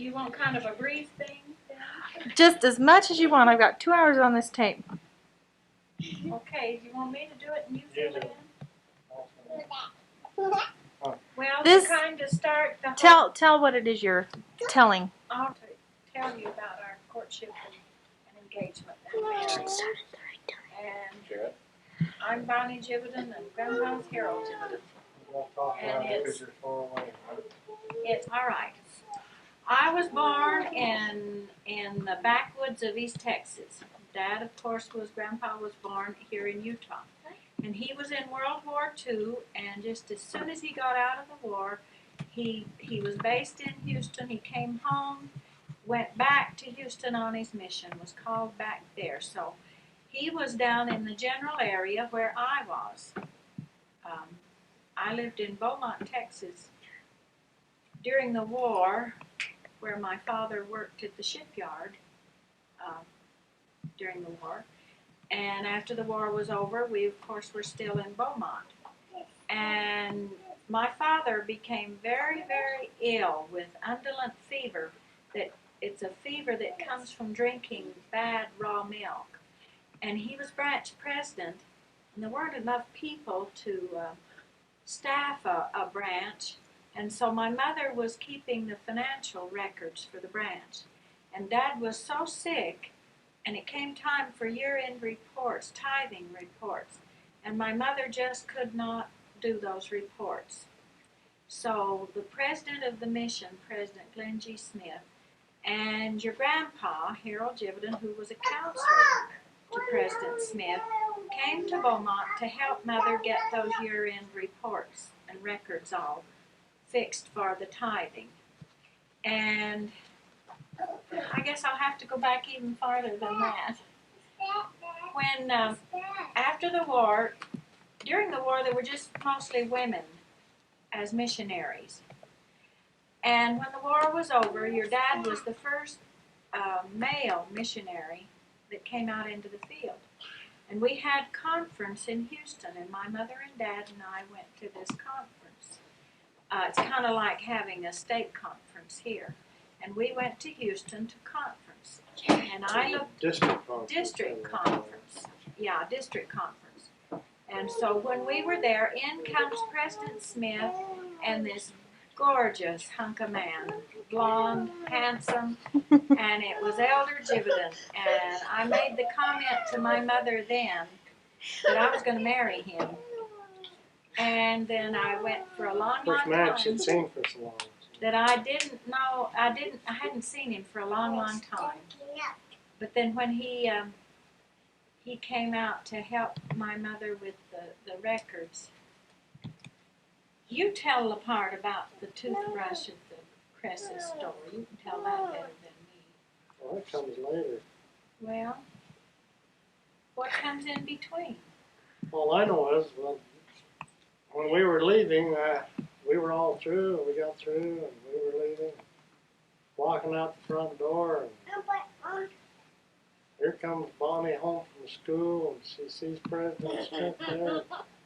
You want kind of a brief thing? Just as much as you want. I've got 2 hours on this tape. Okay, you want me to do it and you fill it in? Well, This- to kind of start the whole... Tell what it is you're telling. I'll tell you about our courtship and engagement and marriage. And I'm Bonnie Gividen and Grandpa's Harold Gividen. And it's all right. I was born in the backwoods of East Texas. Dad, of course, Grandpa was born here in Utah. And he was in World War II, and just as soon as he got out of the war, he was based in Houston. He came home, went back to Houston on his mission, was called back there. So he was down in the general area where I was. I lived in Beaumont, Texas during the war, where my father worked at the shipyard during the war. And after the war was over, we, of course, were still in Beaumont. And my father became very, very ill with undulant fever. That it's a fever that comes from drinking bad raw milk. And he was branch president, and there weren't enough people to staff a branch. And so my mother was keeping the financial records for the branch. And Dad was so sick, and it came time for year-end reports, tithing reports. And my mother just could not do those reports. So the president of the mission, President Glenn G. Smith, and your grandpa, Harold Gividen, who was a counselor to President Smith, came to Beaumont to help Mother get those year-end reports and records all fixed for the tithing. And I guess I'll have to go back even farther than that. When, after the war, during the war, there were just mostly women as missionaries. And when the war was over, your dad was the first male missionary that came out into the field. And we had conference in Houston, and my mother and Dad and I went to this conference. It's kind of like having a state conference here. And we went to Houston to conference. And I looked... District conference. Yeah, district conference. And so when we were there, in comes President Smith and this gorgeous hunk of man, blonde, handsome, and it was Elder Gividen. And I made the comment to my mother then that I was going to marry him. And then I went for a long, long time. First man she'd seen for so long. That I didn't know, I hadn't seen him for a long, long time. But then when he came out to help my mother with the records. You tell the part about the toothbrush at the Kress's store. You can tell that better than me. Well, that comes later. Well, what comes in between? All I know is, well, when we were leaving, we were all through, and we got through, and we were leaving, walking out the front door, and here comes Bonnie home from school, and she sees President Smith there.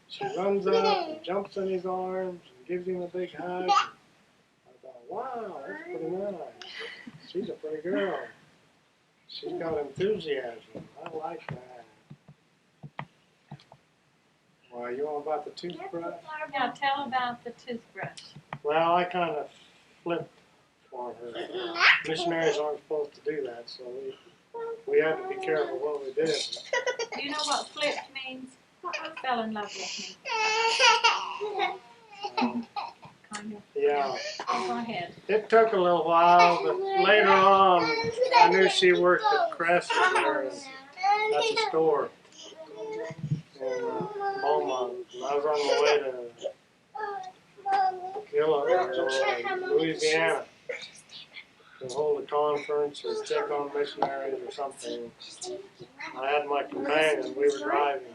She runs up and jumps in his arms and gives him a big hug. And I thought, wow, that's pretty nice. She's a pretty girl. She's got enthusiasm. I like that. Well, you want about the toothbrush? Yeah, tell about the toothbrush. Well, I kind of flipped for her. Missionaries aren't supposed to do that, so we had to be careful what we did. Do you know what flipped means? Fell in love with me. Kind of. Yeah. Go ahead. It took a little while, but later on, I knew she worked at Kress there at the store in Beaumont. And I was on my way to Louisiana to hold a conference or check on missionaries or something. I had my companion. We were driving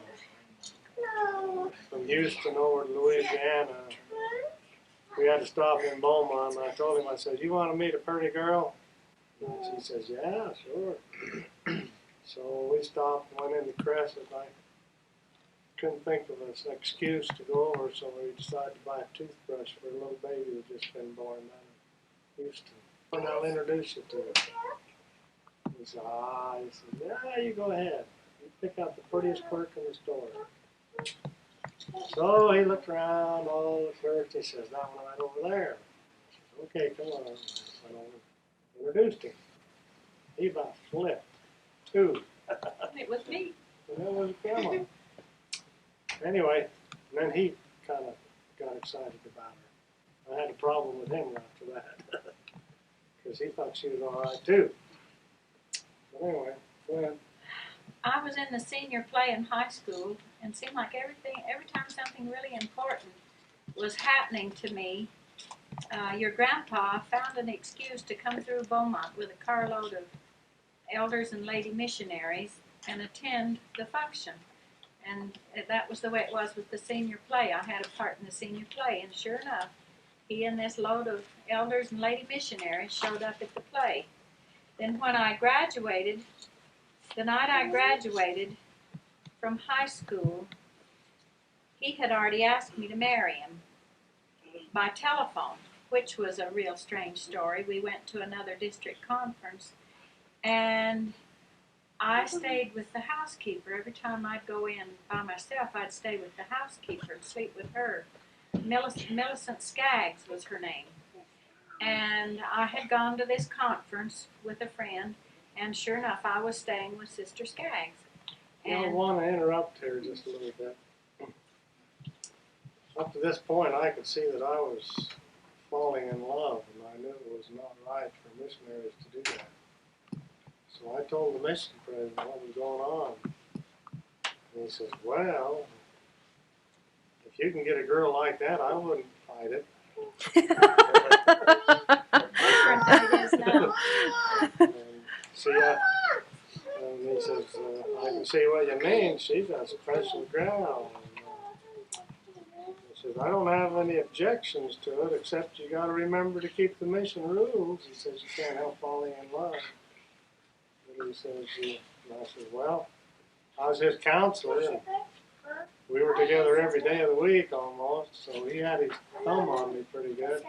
from Houston over to Louisiana. We had to stop in Beaumont, and I told him, I said, you want to meet a pretty girl? And she says, yeah, sure. So we stopped and went into Kress, and I couldn't think of an excuse to go over, so we decided to buy a toothbrush for a little baby that had just been born down in Houston. and I'll introduce you to it. He said, yeah, you go ahead. You pick out the prettiest clerk in the store. So he looked around, all the clerks, he says, that one right over there. I said, okay, come on. I went over, introduced him. He about flipped, too. It was me. And that was a camera. Anyway, then he kind of got excited about her. I had a problem with him after that. Because he thought she was all right, too. But anyway, go ahead. I was in the senior play in high school, and it seemed like every time something really important was happening to me, your grandpa found an excuse to come through Beaumont with a carload of elders and lady missionaries and attend the function. And that was the way it was with the senior play. I had a part in the senior play, and sure enough, he and this load of elders and lady missionaries showed up at the play. Then when I graduated, the night I graduated from high school, he had already asked me to marry him by telephone, which was a real strange story. We went to another district conference, and I stayed with the housekeeper. Every time I'd go in by myself, I'd stay with the housekeeper and sleep with her. Millicent Skaggs was her name. And I had gone to this conference with a friend, and sure enough, I was staying with Sister Skaggs. I want to interrupt here just a little bit. Up to this point, I could see that I was falling in love, and I knew it was not right for missionaries to do that. So I told the mission president what was going on. And he says, well, if you can get a girl like that, I wouldn't fight it. Different than it is now. And he says, I can see what you mean. She's a special girl. He says, I don't have any objections to it, except you got to remember to keep the mission rules. He says, you can't help falling in love. And he says, and I said, well, I was his counselor, and we were together every day of the week almost, so he had his thumb on me pretty good.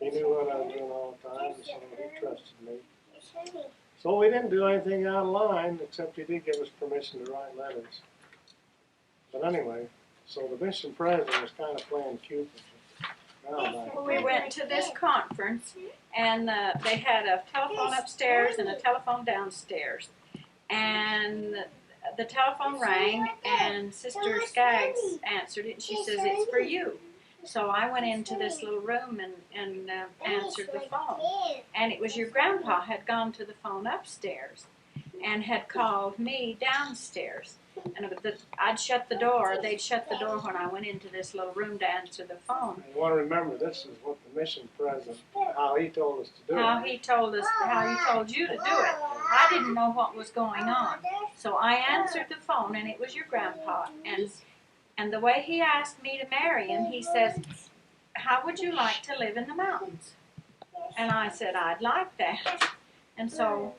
He knew what I was doing all the time, so he trusted me. So we didn't do anything out of line, except he did give us permission to write letters. But anyway, so the mission president was kind of playing Cupid. We went to this conference, and they had a telephone upstairs and a telephone downstairs. And the telephone rang, and Sister Skaggs answered it, and she says, it's for you. So I went into this little room and answered the phone. And it was your grandpa had gone to the phone upstairs and had called me downstairs. And I'd shut the door. They'd shut the door when I went into this little room to answer the phone. You want to remember, this is what the mission president, how he told us to do it. How he told you to do it. I didn't know what was going on. So I answered the phone, and it was your grandpa. And the way he asked me to marry him, he says, how would you like to live in the mountains? And I said, I'd like that. And so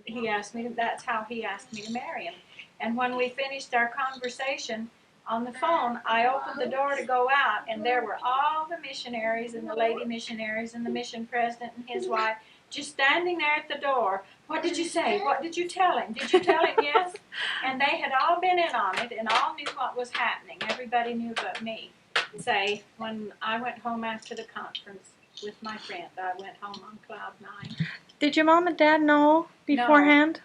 that's how he asked me to marry him. And when we finished our conversation on the phone, I opened the door to go out, and there were all the missionaries and the lady missionaries and the mission president and his wife just standing there at the door. What did you say? What did you tell him? Did you tell him yes? And they had all been in on it and all knew what was happening. Everybody knew but me. Say, when I went home after the conference with my friend, I went home on cloud 9. Did your mom and dad know beforehand?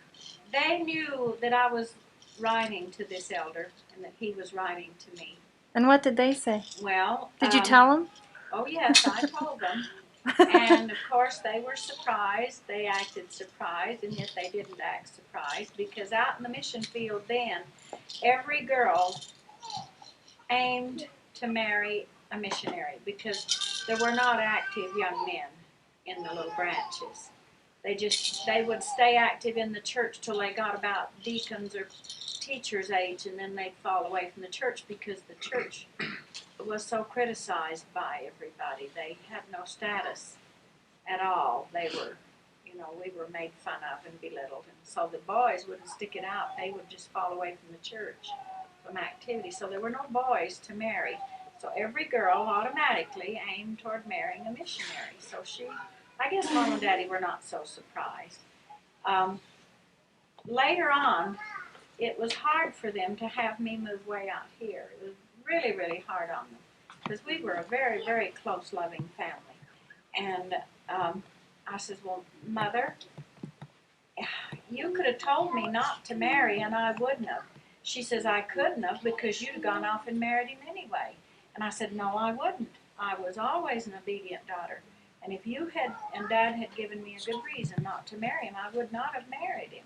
No. They knew that I was writing to this elder and that he was writing to me. And what did they say? Well, did you tell them? Oh yes, I told them. And of course they were surprised. They acted surprised, and yet they didn't act surprised, because out in the mission field then, every girl aimed to marry a missionary, because there were not active young men in the little branches. They would stay active in the church till they got about deacons or teachers' age, and then they'd fall away from the church, because the church was so criticized by everybody. They had no status at all. They were, we were made fun of and belittled. And so the boys wouldn't stick it out. They would just fall away from the church, from activity. So there were no boys to marry. So every girl automatically aimed toward marrying a missionary. So she I guess Mom and Daddy were not so surprised. Later on, it was hard for them to have me move way out here. It was really, really hard on them because we were a very, very close, loving family. And I says, well, Mother, you could have told me not to marry and I wouldn't have. She says, I couldn't have because you'd have gone off and married him anyway. And I said, no, I wouldn't. I was always an obedient daughter. And if you had and Dad had given me a good reason not to marry him, I would not have married him.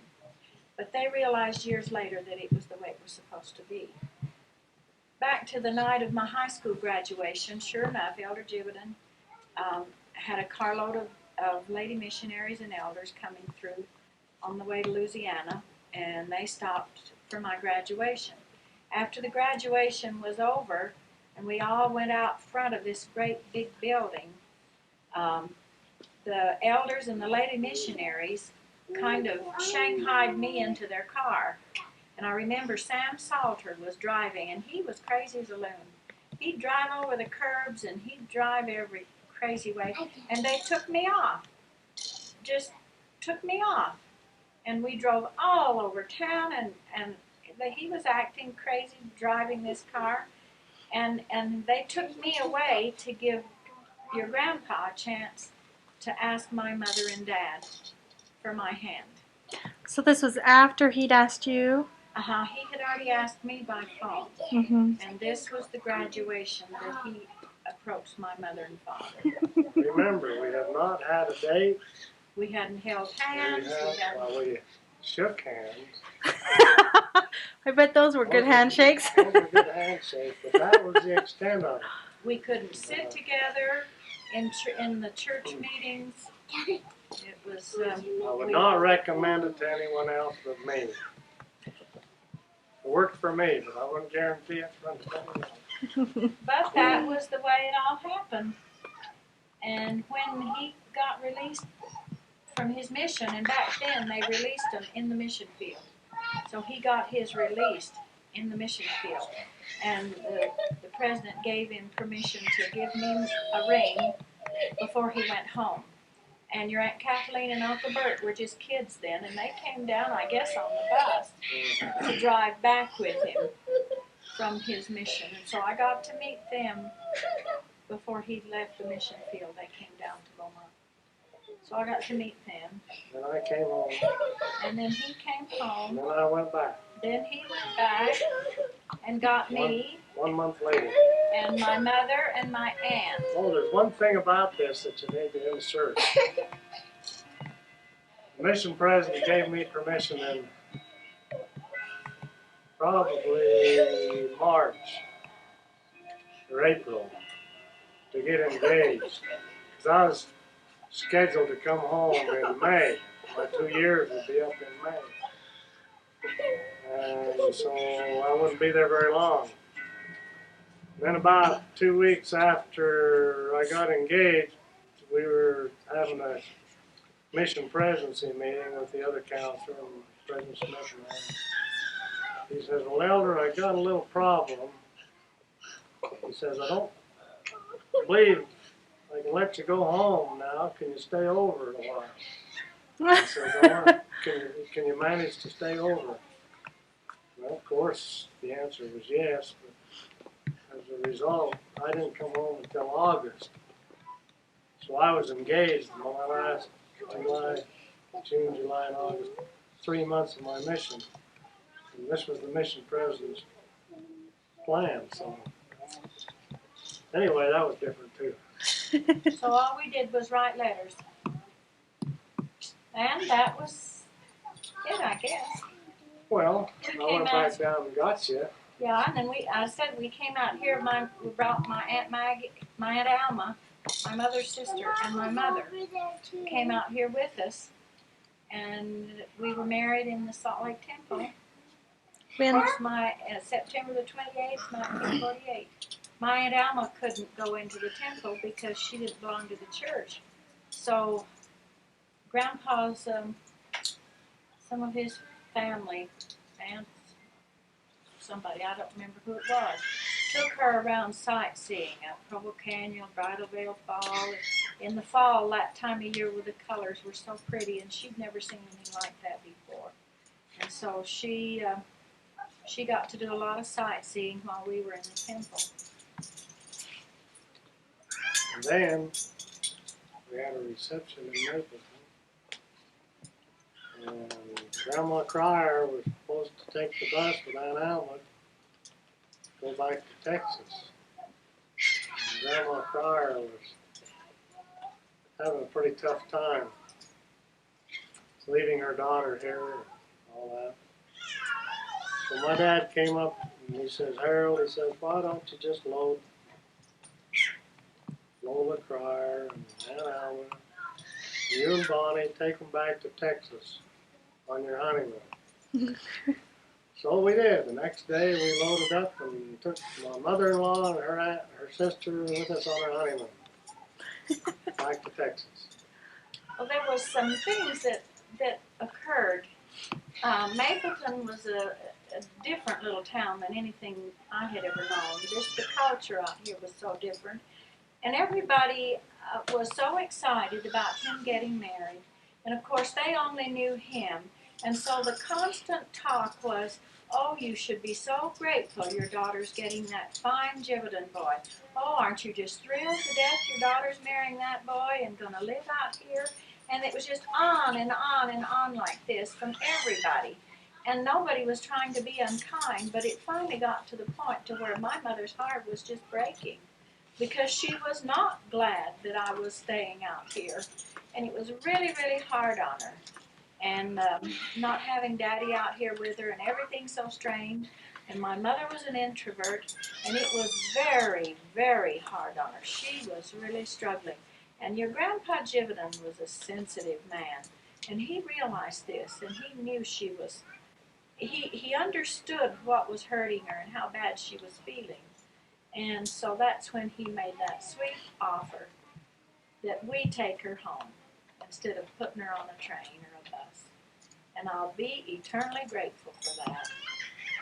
But they realized years later that it was the way it was supposed to be. Back to the night of my high school graduation, sure enough, Elder Gividen had a carload of lady missionaries and elders coming through on the way to Louisiana, and they stopped for my graduation. After the graduation was over, and we all went out front of this great big building, the elders and the lady missionaries kind of shanghaied me into their car. And I remember Sam Salter was driving, and he was crazy as a loon. He'd drive over the curbs, and he'd drive every crazy way. And they took me off, just took me off. And we drove all over town, and he was acting crazy driving this car. And they took me away to give your grandpa a chance to ask my mother and dad for my hand. So this was after he'd asked you? He had already asked me by phone. Mm-hmm. And this was the graduation that he approached my mother and father. Remember, we have not had a date. We hadn't held hands. We shook hands. I bet those were good handshakes. Those were good handshakes, but that was the extent of it. We couldn't sit together in the church meetings. It was. I would not recommend it to anyone else but me. It worked for me, but I wouldn't guarantee it for anyone else. But that was the way it all happened. And when he got released from his mission, and back then they released him in the mission field. So he got his released in the mission field. And the president gave him permission to give me a ring before he went home. And your Aunt Kathleen and Uncle Bert were just kids then, and they came down, I guess, on the bus to drive back with him from his mission. And so I got to meet them before he left the mission field. They came down to Beaumont. So I got to meet them. Then I came home. And then he came home. And then I went back. Then he went back and got me. 1 month later. And my mother and my aunt. Oh, there's one thing about this that you need to insert. The mission president gave me permission in probably March or April to get engaged. Because I was scheduled to come home in May. My 2 years would be up in May. And so I wouldn't be there very long. Then about 2 weeks after I got engaged, we were having a mission presidency meeting with the other counselor and President Smith and I. He says, well, Elder, I got a little problem. He says, I don't believe I can let you go home now. Can you stay over a while? He says, all right, can you manage to stay over? Well, of course, the answer was yes, but as a result, I didn't come home until August. So I was engaged in my last June, July, and August, 3 months of my mission. And this was the mission president's plan, so anyway, that was different too. So all we did was write letters. And that was it, I guess. Well, I went back down and got you. Yeah, and then I said we came out here. We brought my Aunt Maggie, my Aunt Alma, my mother's sister, and my mother came out here with us, and we were married in the Salt Lake Temple. When? Of course, September the 28th, 1948. My Aunt Alma couldn't go into the temple because she didn't belong to the church. So Grandpa's, some of his family, aunts, somebody, I don't remember who it was, took her around sightseeing at Provo Canyon, Bridal Veil Fall. In the fall, that time of year where the colors were so pretty, and she'd never seen anything like that before. And so she got to do a lot of sightseeing while we were in the temple. And then we had a reception in Mapleton. And Grandma Cryer was supposed to take the bus with Aunt Alma to go back to Texas. And Grandma Cryer was having a pretty tough time leaving her daughter here and all that. So my dad came up and he says, Harold, he says, why don't you just load Lola Cryer and Aunt Alma, you and Bonnie, take them back to Texas on your honeymoon. So we did. The next day we loaded up and took my mother-in-law and her sister with us on our honeymoon back to Texas. Well, there was some things that occurred. Mapleton was a different little town than anything I had ever known. Just the culture out here was so different. And everybody was so excited about him getting married. And of course, they only knew him. And so the constant talk was, oh, you should be so grateful your daughter's getting that fine Gividen boy. Oh, aren't you just thrilled to death your daughter's marrying that boy and going to live out here? And it was just on and on and on like this from everybody. And nobody was trying to be unkind, but it finally got to the point to where my mother's heart was just breaking because she was not glad that I was staying out here. And it was really, really hard on her. And not having Daddy out here with her and everything so strange. And my mother was an introvert, and it was very, very hard on her. She was really struggling. And your Grandpa Gividen was a sensitive man, and he realized this, and he knew she was, he understood what was hurting her and how bad she was feeling. And so that's when he made that sweet offer that we take her home instead of putting her on a train or a bus. And I'll be eternally grateful for that.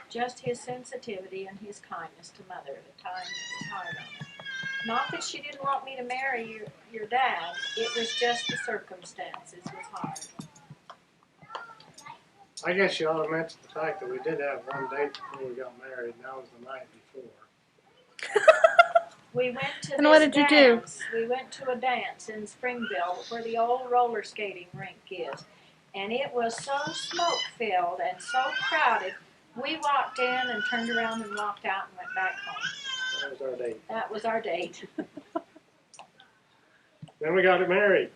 Just his sensitivity and his kindness to Mother at a time that was hard on her. Not that she didn't want me to marry your dad, it was just the circumstances was hard. I guess you ought to mention the fact that we did have one date before we got married, and that was the night before. We went to And what this did you do? dance. We went to a dance in Springville where the old roller skating rink is. And it was so smoke-filled and so crowded, we walked in and turned around and walked out and went back home. That was our date. That was our date. Then we got married.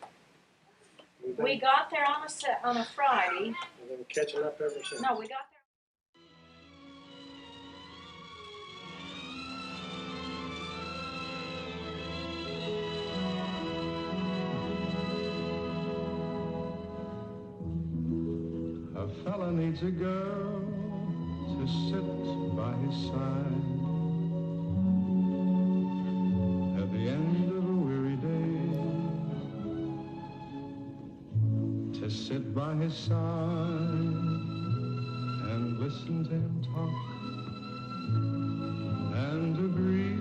We got there on a Friday. We've been catching up ever since. No, we got there. A fella needs a girl to sit by his side at the end of a weary day, to sit by his side and listen to him talk and agree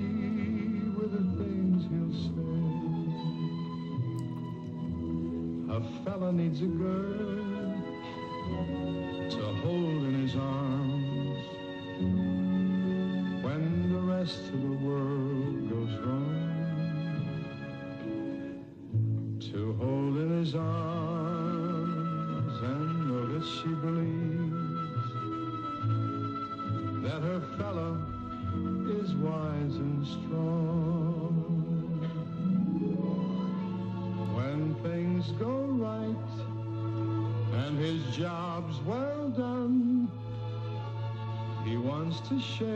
with the things he'll say. A fella needs a girl to hold in his arms when the rest of the world goes wrong, to hold in his arms and know that she believes that her fella is wise and strong. When things go right and his job's well done, he wants to share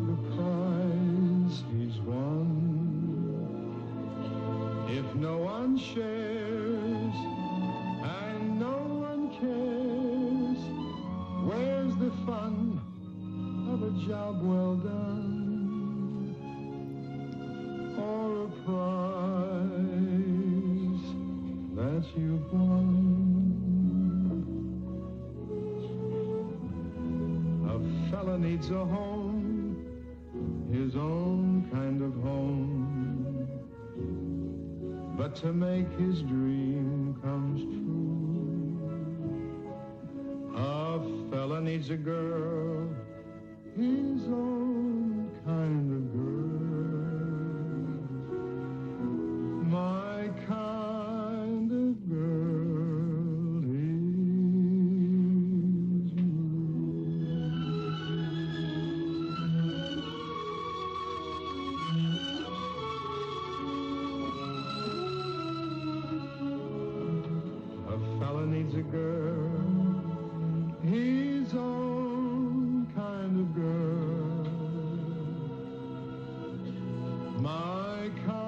the prize he's won. If no one shares and no one cares, where's the fun of a job well done or a prize that you've won? A fella needs a home but to make his dream comes true, a fella needs a girl, his own kind of girl, my kind of girl is you. A fella needs a girl, his own kind of girl, my kind